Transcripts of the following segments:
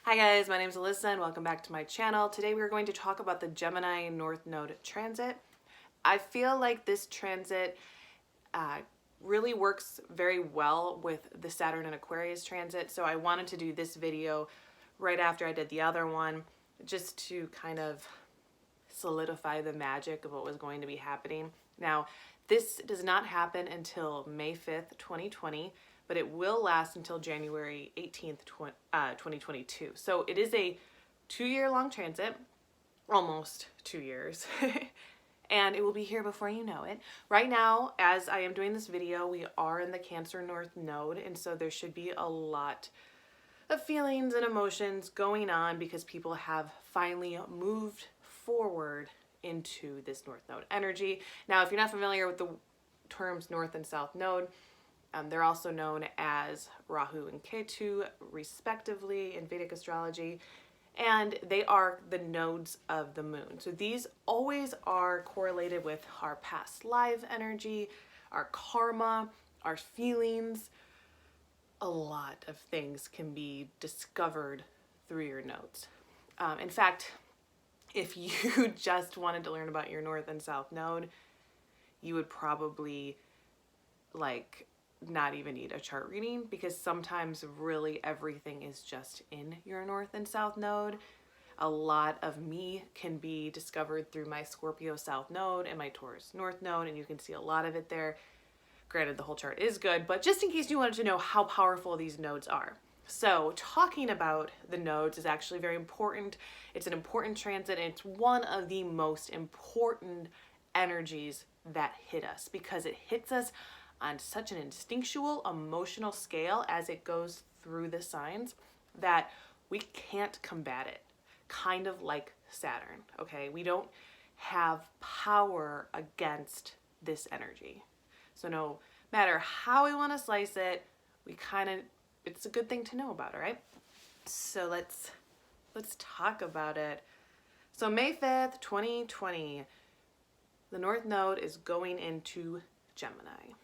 Hi guys, my name is Alyssa and welcome back to my channel. Today we're going to talk about the Gemini North Node transit. I feel like this transit really works very well with the Saturn and Aquarius transit, so I wanted to do this video right after I did the other one just to kind of solidify the magic of what was going to be happening. Now, this does not happen until May 5th, 2020, but it will last until January 18th, 2022. So it is a 2-year long transit, almost 2 years, and it will be here before you know it. Right now, as I am doing this video, we are in the Cancer North Node, and so there should be a lot of feelings and emotions going on because people have finally moved forward into this North Node energy. Now, if you're not familiar with the terms North and South Node, they're also known as Rahu and Ketu, respectively, in Vedic astrology, and they are the nodes of the moon. So these always are correlated with our past life energy, our karma, our feelings. A lot of things can be discovered through your nodes. In fact, if you just wanted to learn about your North and South Node, you would probably not even need a chart reading, because sometimes really everything is just in your North and South Node. A lot of me can be discovered through my Scorpio South Node and my Taurus North Node, and you can see a lot of it there. Granted, the whole chart is good, but just in case you wanted to know how powerful these nodes are. So talking about the nodes is actually very important. It's an important transit, and it's one of the most important energies that hit us, because it hits us on such an instinctual, emotional scale as it goes through the signs that we can't combat it. Kind of like Saturn, okay? We don't have power against this energy. So no matter how we want to slice it, it's a good thing to know about, all right? So let's talk about it. So May 5th, 2020, the North Node is going into Gemini.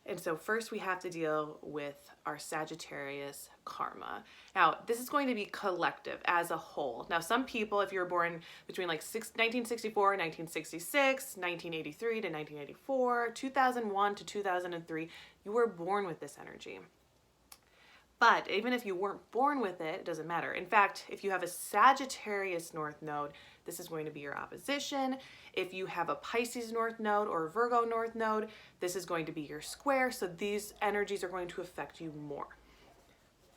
And so first we have to deal with our Sagittarius karma. Now, this is going to be collective as a whole. Now, some people, if you were born between 1964, 1966, 1983 to 1984, 2001 to 2003, you were born with this energy. But even if you weren't born with it, it doesn't matter. In fact, if you have a Sagittarius North Node, this is going to be your opposition. If you have a Pisces North Node or a Virgo North Node, this is going to be your square. So these energies are going to affect you more.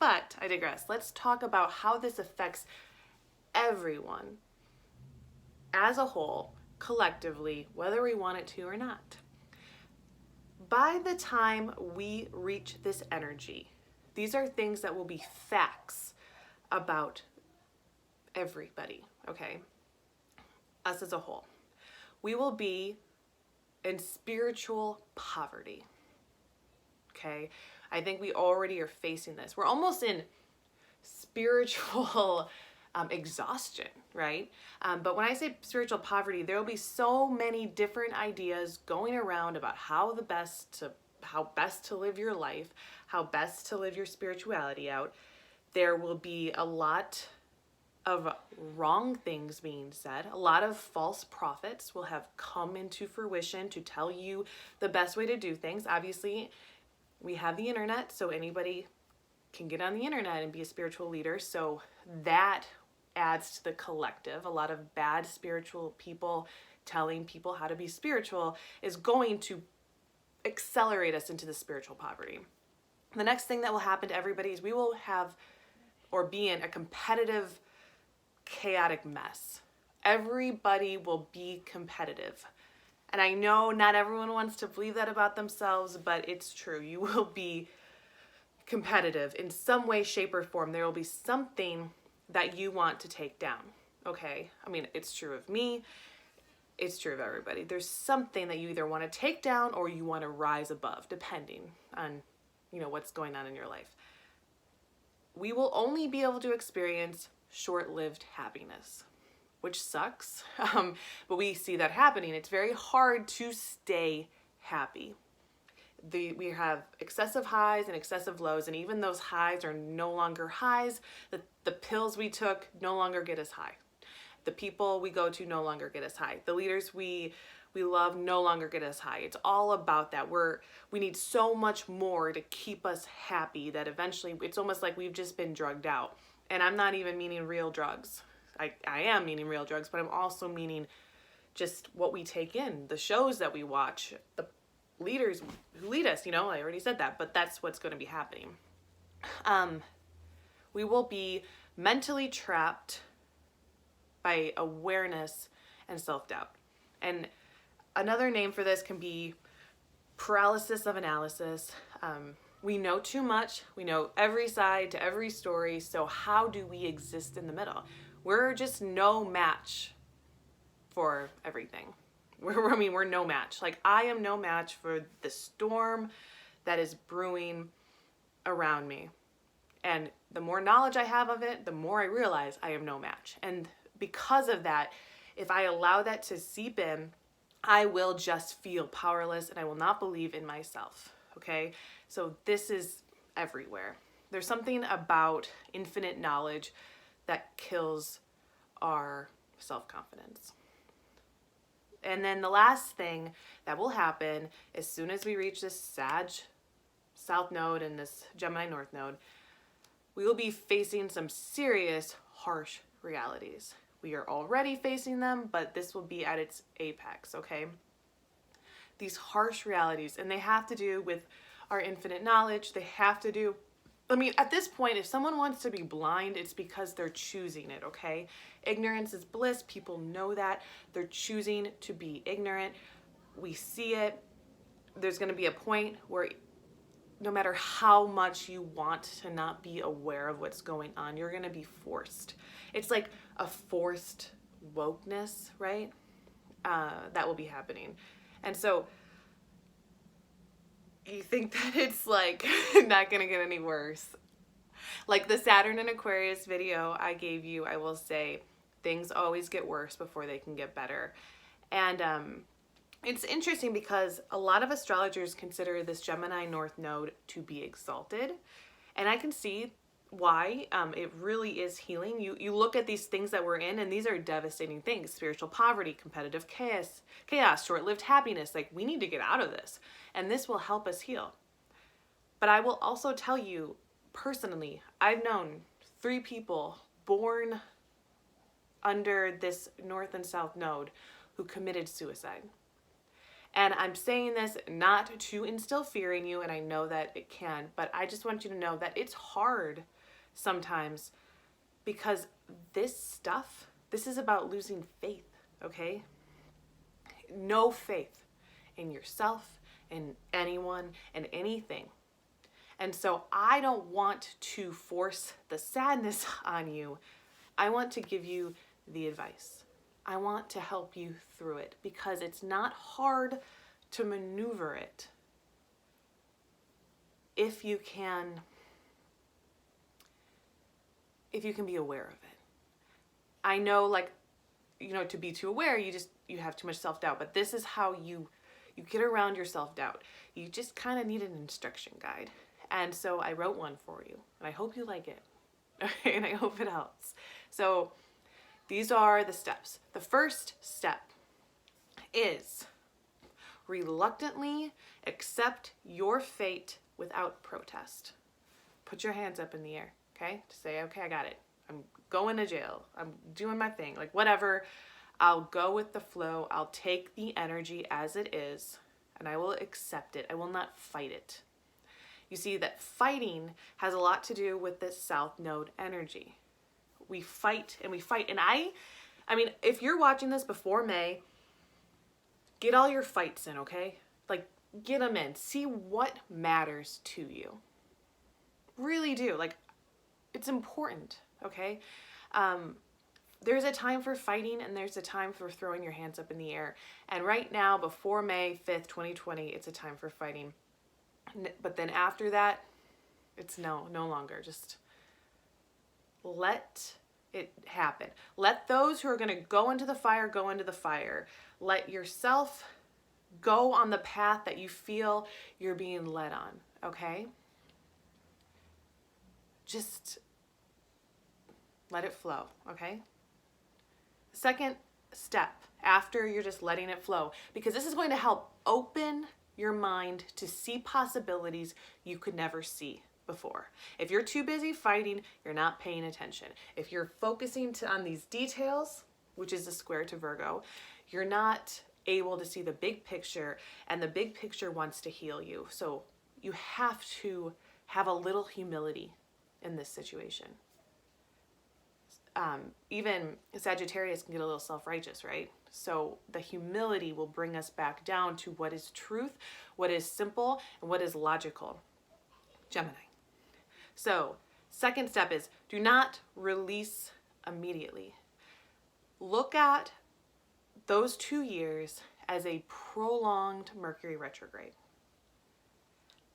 But I digress. Let's talk about how this affects everyone as a whole, collectively, whether we want it to or not. By the time we reach this energy, these are things that will be facts about everybody, okay? Us as a whole. We will be in spiritual poverty, okay? I think we already are facing this. We're almost in spiritual exhaustion, right? But when I say spiritual poverty, there will be so many different ideas going around about how best to live your life, how best to live your spirituality out. There will be a lot of wrong things being said. A lot of false prophets will have come into fruition to tell you the best way to do things. Obviously, we have the internet, so anybody can get on the internet and be a spiritual leader. So that adds to the collective. A lot of bad spiritual people telling people how to be spiritual is going to accelerate us into the spiritual poverty. The next thing that will happen to everybody is we will have or be in a competitive, chaotic mess. Everybody will be competitive. And I know not everyone wants to believe that about themselves, but it's true. You will be competitive in some way, shape, or form. There will be something that you want to take down, okay? I mean, it's true of me. It's true of everybody. There's something that you either want to take down or you want to rise above, depending on, what's going on in your life. We will only be able to experience short-lived happiness, which sucks, but we see that happening. It's very hard to stay happy. We have excessive highs and excessive lows, and even those highs are no longer highs. The pills we took no longer get us high. The people we go to no longer get us high. The leaders we love no longer get us high. It's all about that. We need so much more to keep us happy that eventually it's almost like we've just been drugged out. And I'm not even meaning real drugs. I am meaning real drugs, but I'm also meaning just what we take in, the shows that we watch, the leaders who lead us, I already said that, but that's what's going to be happening. We will be mentally trapped by awareness and self-doubt. And another name for this can be paralysis of analysis. We know too much. We know every side to every story. So how do we exist in the middle? We're just no match for everything. We're no match. Like, I am no match for the storm that is brewing around me. And the more knowledge I have of it, the more I realize I am no match. And because of that, if I allow that to seep in, I will just feel powerless and I will not believe in myself. Okay? So this is everywhere. There's something about infinite knowledge that kills our self-confidence. And then the last thing that will happen as soon as we reach this Sag South Node and this Gemini North Node, we will be facing some serious, harsh realities. We are already facing them, but this will be at its apex, okay? These harsh realities, and they have to do with our infinite knowledge. They have to do, at this point, if someone wants to be blind, it's because they're choosing it, okay? Ignorance is bliss. People know that. They're choosing to be ignorant. We see it. There's going to be a point where no matter how much you want to not be aware of what's going on, you're going to be forced. It's like a forced wokeness, right? That will be happening. And so you think that it's like not going to get any worse. Like the Saturn and Aquarius video I gave you, I will say things always get worse before they can get better. And it's interesting because a lot of astrologers consider this Gemini North Node to be exalted. And I can see why. It really is healing. You look at these things that we're in, and these are devastating things: spiritual poverty, competitive chaos, short-lived happiness. Like, we need to get out of this, and this will help us heal. But I will also tell you personally, I've known 3 people born under this North and South Node who committed suicide. And I'm saying this not to instill fear in you, and I know that it can, but I just want you to know that it's hard sometimes, because this is about losing faith, okay? No faith in yourself, in anyone, and anything. And so I don't want to force the sadness on you. I want to give you the advice. I want to help you through it, because it's not hard to maneuver it if you can be aware of it. I know, to be too aware, you have too much self-doubt, but this is how you get around your self-doubt. You just kind of need an instruction guide. And so I wrote one for you, and I hope you like it. Okay, and I hope it helps. So these are the steps. The first step is reluctantly accept your fate without protest. Put your hands up in the air, okay? To say, okay, I got it. I'm going to jail. I'm doing my thing. Like, whatever. I'll go with the flow. I'll take the energy as it is, and I will accept it. I will not fight it. You see that fighting has a lot to do with this South Node energy. We fight and we fight. And I mean, if you're watching this before May, get all your fights in, okay? Like, get them in. See what matters to you. Really do. Like, it's important, okay? There's a time for fighting, and there's a time for throwing your hands up in the air. And right now, before May 5th, 2020, it's a time for fighting. But then after that, it's no longer. Just let it happen. Let those who are going to go into the fire, go into the fire. Let yourself go on the path that you feel you're being led on, okay? Just let it flow, okay? Second step after you're just letting it flow, because this is going to help open your mind to see possibilities you could never see before. If you're too busy fighting, you're not paying attention. If you're focusing on these details, which is the square to Virgo, you're not able to see the big picture, and the big picture wants to heal you. So you have to have a little humility in this situation. Even Sagittarius can get a little self-righteous, right? So the humility will bring us back down to what is truth, what is simple, and what is logical. Gemini. So second step is do not release immediately. Look at those 2 years as a prolonged Mercury retrograde.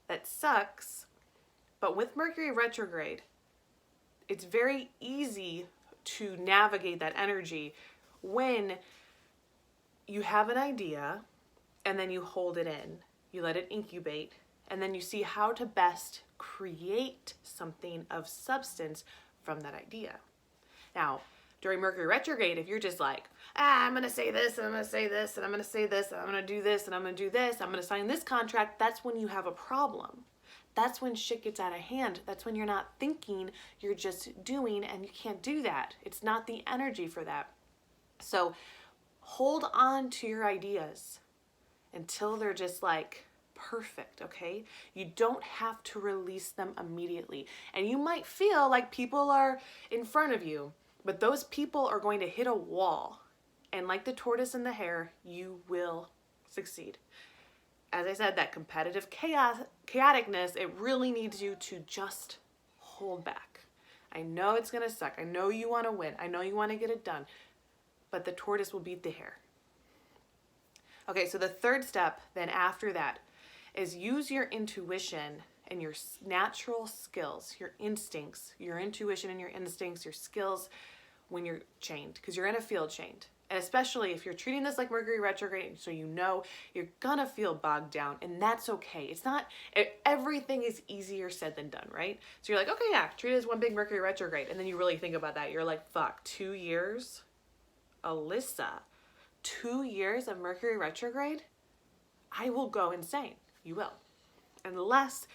That sucks, but with Mercury retrograde, it's very easy to navigate that energy when you have an idea and then you hold it in, you let it incubate, and then you see how to best create something of substance from that idea. Now, during Mercury retrograde, if you're just like, I'm going to say this, and I'm going to say this, and I'm going to say this, and I'm going to do this, and I'm going to do this, I'm going to sign this contract, that's when you have a problem. That's when shit gets out of hand. That's when you're not thinking, you're just doing, and you can't do that. It's not the energy for that. So hold on to your ideas until they're just like perfect, okay? You don't have to release them immediately. And you might feel like people are in front of you, but those people are going to hit a wall. And like the tortoise and the hare, you will succeed. As I said, that competitive chaoticness, it really needs you to just hold back. I know it's going to suck. I know you want to win. I know you want to get it done. But the tortoise will beat the hare. Okay, so the third step then after that is use your intuition and your natural skills, your instincts, your intuition and your instincts, your skills when you're chained, because you're going to feel chained. And especially if you're treating this like Mercury retrograde, so you know you're gonna feel bogged down, and that's okay. It's not, everything is easier said than done, right? So you're like, okay, yeah, treat it as one big Mercury retrograde. And then you really think about that. You're like, fuck, 2 years? Alyssa, 2 years of Mercury retrograde? I will go insane. You will. Unless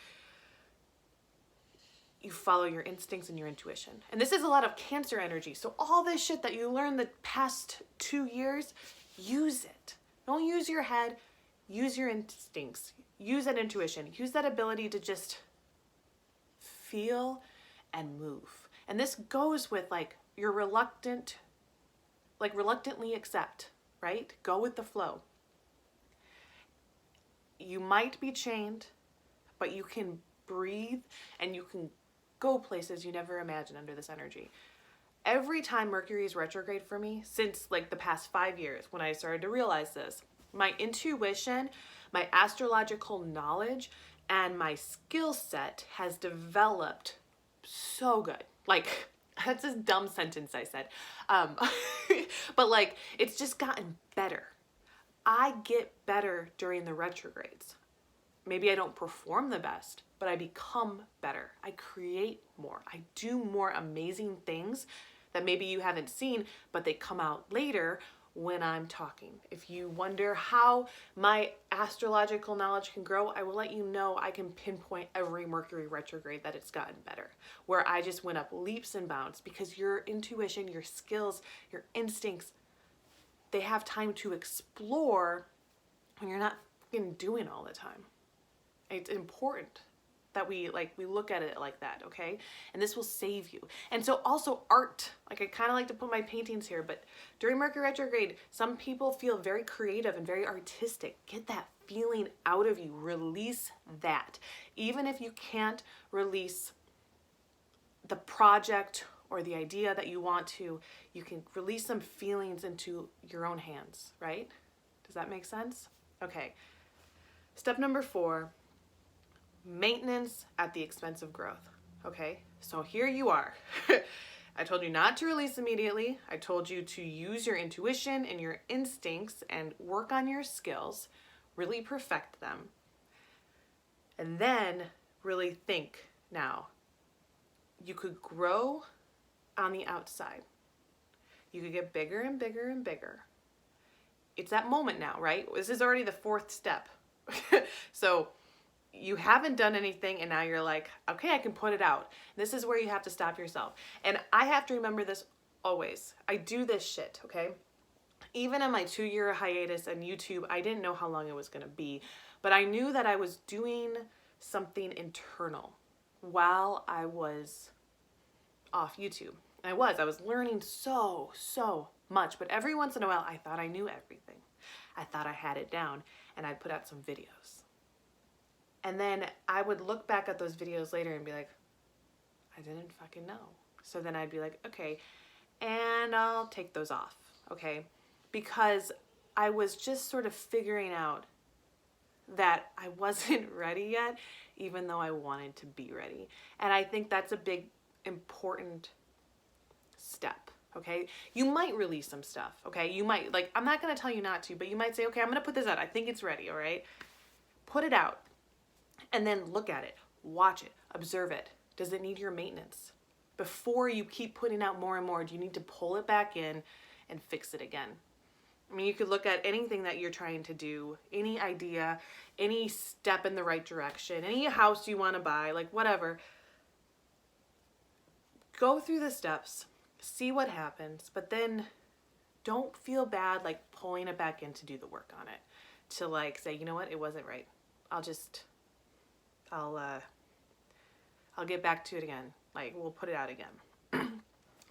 you follow your instincts and your intuition. And this is a lot of Cancer energy. So all this shit that you learned the past 2 years, use it. Don't use your head, use your instincts. Use that intuition. Use that ability to just feel and move. And this goes with like your reluctantly accept, right? Go with the flow. You might be chained, but you can breathe and you can go places you never imagined under this energy. Every time Mercury is retrograde for me, since like the past 5 years when I started to realize this, my intuition, my astrological knowledge, and my skill set has developed so good. Like, that's a dumb sentence I said. But like, it's just gotten better. I get better during the retrogrades. Maybe I don't perform the best, but I become better. I create more. I do more amazing things that maybe you haven't seen, but they come out later when I'm talking. If you wonder how my astrological knowledge can grow, I will let you know I can pinpoint every Mercury retrograde that it's gotten better, where I just went up leaps and bounds because your intuition, your skills, your instincts, they have time to explore when you're not fucking doing all the time. It's important that we look at it like that, okay? And this will save you. And so also art, like I kind of like to put my paintings here, but during Mercury retrograde, some people feel very creative and very artistic. Get that feeling out of you. Release that. Even if you can't release the project or the idea that you want to, you can release some feelings into your own hands, right? Does that make sense? Okay. Step number 4. Maintenance at the expense of growth. Okay, so here you are. I told you not to release immediately. I told you to use your intuition and your instincts and work on your skills. really perfect them, and then really think now. You could grow on the outside. You could get bigger and bigger and bigger. It's that moment now, right? This is already the 4th step. So you haven't done anything and now you're like, okay, I can put it out. This is where you have to stop yourself. And I have to remember this always. I do this shit, okay? Even in my 2-year hiatus on YouTube, I didn't know how long it was gonna be, but I knew that I was doing something internal while I was off YouTube. I was learning so much, but every once in a while I thought I knew everything. I thought I had it down, and I'd put out some videos. And then I would look back at those videos later and be like, I didn't fucking know. So then I'd be like, okay, and I'll take those off, okay? Because I was just sort of figuring out that I wasn't ready yet, even though I wanted to be ready. And I think that's a big, important step, okay? You might release some stuff, okay? You might, like, I'm not gonna tell you not to, but you might say, okay, I'm gonna put this out. I think it's ready, all right? Put it out and then look at it, watch it, observe it. Does it need your maintenance? Before you keep putting out more and more, do you need to pull it back in and fix it again? I mean, you could look at anything that you're trying to do, any idea, any step in the right direction, any house you want to buy, like whatever. Go through the steps, see what happens, but then don't feel bad like pulling it back in to do the work on it. To like say, you know what, it wasn't right. I'll get back to it again. Like, we'll put it out again.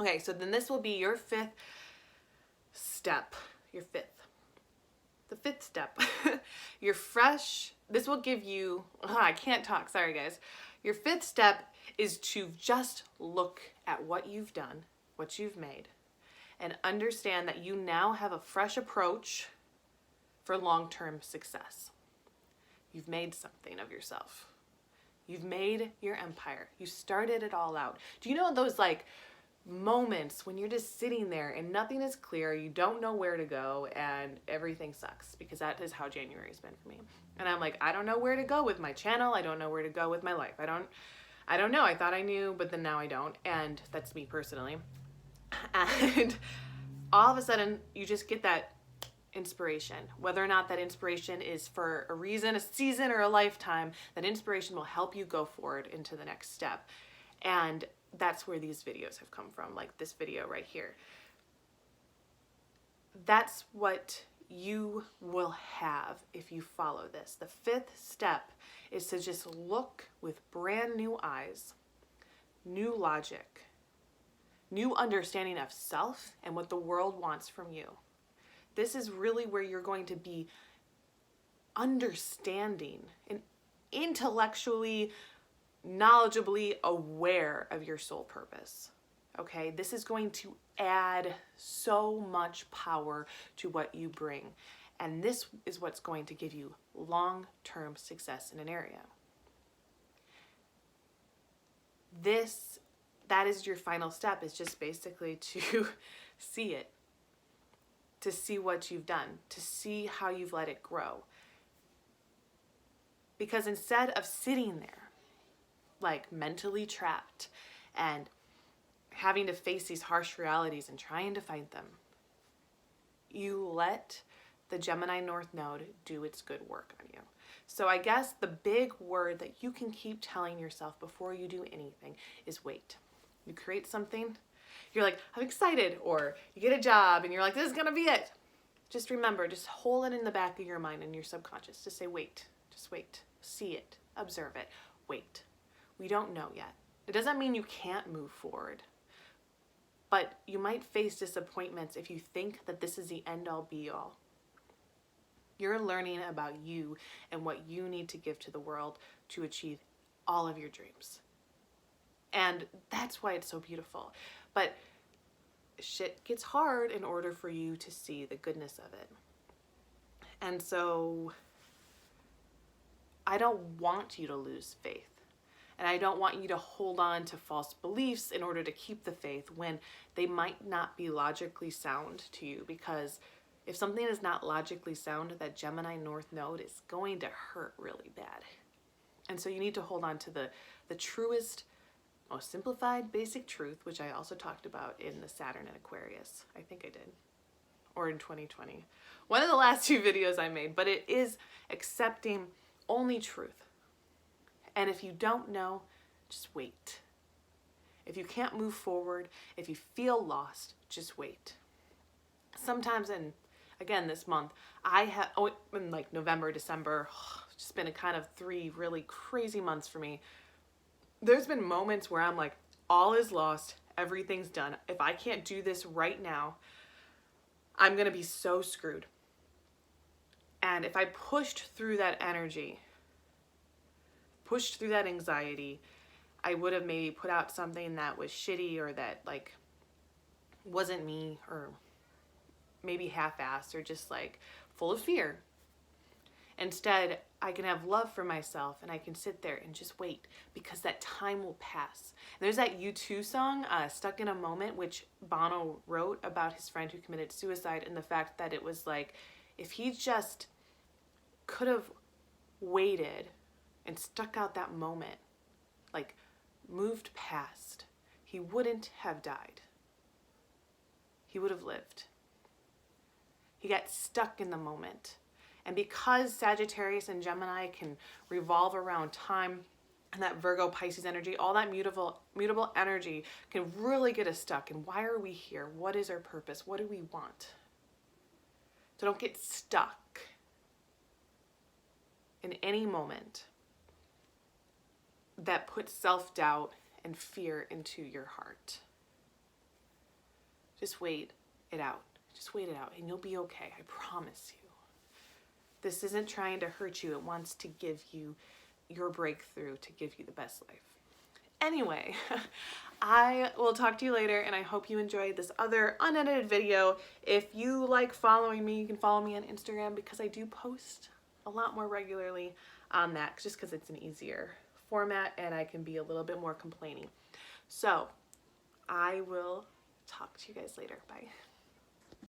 Okay, so then this will be your 5th step. Your 5th. The 5th step. You're fresh. This will give you, I can't talk, sorry guys. Your 5th step is to just look at what you've done, what you've made, and understand that you now have a fresh approach for long-term success. You've made something of yourself. You've made your empire. You started it all out. Do you know those like moments when you're just sitting there and nothing is clear, you don't know where to go, and everything sucks? Because that is how January's been for me. And I'm like, I don't know where to go with my channel. I don't know where to go with my life. I don't know. I thought I knew, but then now I don't. And that's me personally. And all of a sudden you just get that inspiration. Whether or not that inspiration is for a reason, a season, or a lifetime, that inspiration will help you go forward into the next step. And that's where these videos have come from, like this video right here. That's what you will have if you follow this. The 5th step is to just look with brand new eyes, new logic, new understanding of self and what the world wants from you. This is really where you're going to be understanding and intellectually, knowledgeably aware of your soul purpose. Okay, this is going to add so much power to what you bring. And this is what's going to give you long-term success in an area. That is your final step, is just basically to see it, to see what you've done, to see how you've let it grow. Because instead of sitting there, like mentally trapped and having to face these harsh realities and trying to fight them, you let the Gemini North Node do its good work on you. So I guess the big word that you can keep telling yourself before you do anything is wait. You create something, you're like, I'm excited, or you get a job and you're like, this is gonna be it. Just remember, just hold it in the back of your mind and your subconscious. Just say, wait, just wait, see it, observe it, wait. We don't know yet. It doesn't mean you can't move forward, but you might face disappointments if you think that this is the end all be all. You're learning about you and what you need to give to the world to achieve all of your dreams. And that's why it's so beautiful. But shit gets hard in order for you to see the goodness of it. And so I don't want you to lose faith. And I don't want you to hold on to false beliefs in order to keep the faith when they might not be logically sound to you, because If something is not logically sound, that Gemini North Node is going to hurt really bad. And so you need to hold on to the truest, most simplified, basic truth, which I also talked about in the Saturn and Aquarius. I think I did. Or in 2020. One of the last two videos I made, but it is accepting only truth. And if you don't know, just wait. If you can't move forward, if you feel lost, just wait. Sometimes again, this month, in like November, December, it's just been a kind of 3 really crazy months for me. There's been moments where I'm like, all is lost, everything's done. If I can't do this right now, I'm gonna be so screwed. And if I pushed through that energy, pushed through that anxiety, I would have maybe put out something that was shitty or that like wasn't me, or maybe half-assed, or just like full of fear. Instead, I can have love for myself and I can sit there and just wait, because that time will pass. And there's that U2 song, Stuck in a Moment, which Bono wrote about his friend who committed suicide, and the fact that it was like, if he just could have waited and stuck out that moment, like moved past, he wouldn't have died. He would have lived. He got stuck in the moment. And because Sagittarius and Gemini can revolve around time, and that Virgo Pisces energy, all that mutable energy can really get us stuck. And why are we here? What is our purpose? What do we want? So don't get stuck in any moment that puts self-doubt and fear into your heart. Just wait it out. Just wait it out and you'll be okay. I promise you. This isn't trying to hurt you. It wants to give you your breakthrough, to give you the best life. Anyway, I will talk to you later, and I hope you enjoyed this other unedited video. If you like following me, you can follow me on Instagram, because I do post a lot more regularly on that, just because it's an easier format and I can be a little bit more complaining. So I will talk to you guys later. Bye.